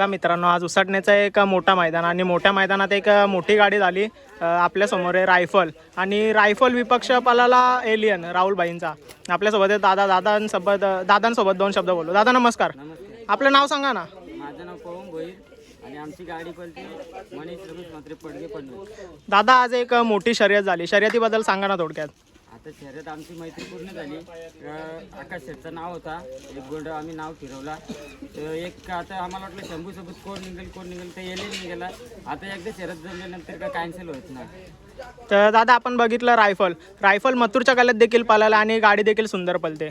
का मित्रांनो, आज उसटण्याचं एक मोठा मैदान आणि मोठ्या मैदानात एक मोठी गाडी झाली आपल्यासमोर आहे रायफल आणि रायफल विपक्ष पलाला एलियन राहुल भाईंचा आपल्यासोबत आहे दादांसोबत दोन शब्द बोलू. दादा नमस्कार. आपलं नाव सांगा ना. माझं नाव पवन भोईर आणि आमची गाडी पळते मनीष रमेश मात्रे पडगे पनवेल. दादा, आज एक मोठी शर्यत झाली, शर्यतीबद्दल सांगा ना थोडक्यात. आता शर्यत आमची मैत्री पूर्ण झाली. आकाश शेठचं नाव होता, एक गोंड आम्ही नाव फिरवला. तर एक आता आम्हाला वाटलं शंभूसोबत कोण निघेल तर येले निघाला. आता एकदा शर्यत जमल्यानंतर काय कॅन्सल होत नाही. तर दादा, आपण बघितलं रायफल मथुरच्या गल्यात देखील पळाला आणि गाडी देखील सुंदर पळते.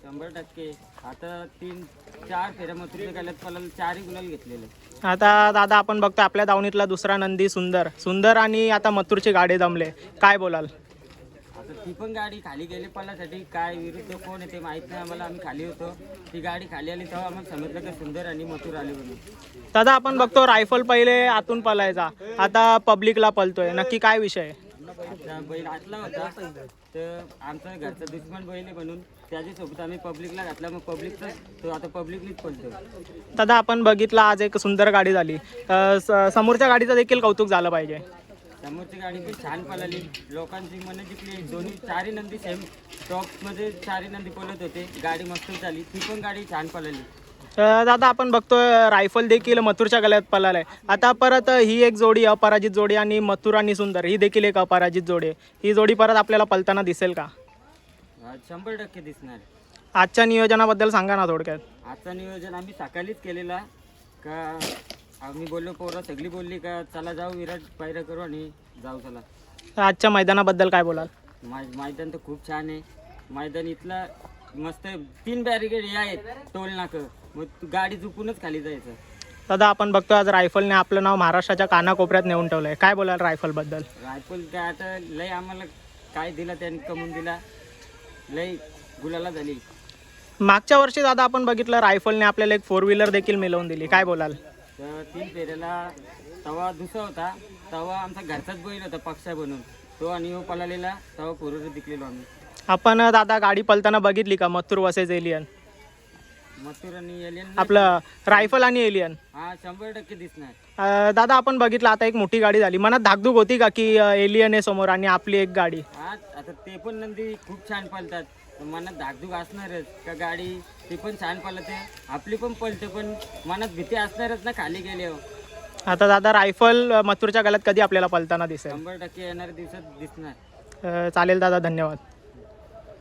100%. आता 3-4 फेऱ्या मथुरच्या गल्यात पळाला, 4ही गुलाल घेतलेले. आता दादा, आपण बघतो आपल्या दावणीतला दुसरा नंदी सुंदर आणि आता मथुरची गाडी जमले, काय बोलाल? आता ती पण गाडी खाली गेली पळासाठी, काय विरुद्ध कोण आहे ते माहीत नाही आम्हाला. आम्ही खाली होतो, ती गाडी खाली आली तेव्हा आम्हाला समजलं की सुंदर आणि मथुर आले म्हणून. दादा, आपण बघतो रायफल पहिले आतून पळायचा, आता पब्लिकला पळतोय, नक्की काय विषय आहे? आता बैल आतला होता तर आमचा घरचा दुश्मन बैल आहे म्हणून त्याच्यासोबत आम्ही पब्लिकला घातला. मग पब्लिकचा तो आता पब्लिकलीच पळतो. दादा, आपण बघितलं आज एक सुंदर गाडी झाली, समोरच्या गाडीचं देखील कौतुक झालं पाहिजे. समोरची गाडी पण छान पळाली, लोकांची मनं जिंकली. दोन्ही 4ही नंदी सेम टॉपमध्ये 4ही नंदी पळत होते. गाडी मस्त झाली, ती पण गाडी छान पळाली. दादा, आपण बघतोय रायफल देखील मथुरच्या गळ्यात पळालाय. आता परत ही एक जोडी अपराजित जोडी आणि मथुर आणि सुंदर ही देखील एक अपराजित जोडी आहे. ही जोडी परत आपल्याला पळताना दिसेल का? 100% दिसणार. आजच्या नियोजनाबद्दल सांगा ना थोडक्यात. आजचं नियोजन आम्ही सकाळीच केलेला का आम्ही बोललो, पोरं सगळी बोलली का चला जाऊ विराट पायऱ्या करू आणि जाऊ. चला. आजच्या मैदानाबद्दल काय बोलाल? मैदान तर खूप छान आहे. मैदान इथला मस्त 3 बॅरिकेड हे आहेत, टोल नाकं. मग गाडी झुपूनच खाली जायचं. दादा, आपण बघतो आज रायफलने आपलं नाव महाराष्ट्राच्या कानाकोपऱ्यात नेऊन ठेवलंय, काय बोलाल रायफलबद्दल? रायफल काय आता लय आम्हाला काय दिला त्यांनी, कमवून दिला, लय गुलाला झाली. मागच्या वर्षी दादा आपण बघितलं रायफलने आपल्याला एक 4 व्हीलर देखील मिळवून दिली, काय बोलाल? तर 3 फेऱ्याला तवा दुसरा होता, तवा आमचा घरचाच बैल होता पक्षा बनून, तो आणि हो पळालेला तवा पोरं दिकलेलो आम्ही. आपण दादा गाडी पळताना बघितली का मथुर वर्सेस एलियन? मथुर आणि एलियन आपलं रायफल आणि एलियन. हा 100% दिसणार. दादा, आपण बघितलं आता एक मोठी गाडी झाली, मनात धाकधूक होती का की एलियन आहे समोर आणि आपली एक गाडी? हा आता ते पण नंदी खूप छान पळतात, मनात धाकधूक असणारच का गाडी ती पण छान पळते, आपली पण पळते, पण मनात भीती असणारच ना खाली गेल्यावर. आता दादा, रायफल मथुरच्या गळ्यात कधी आपल्याला पळताना दिसेल? 100% येणाऱ्या दिवसात दिसणार. चालेल दादा, धन्यवाद.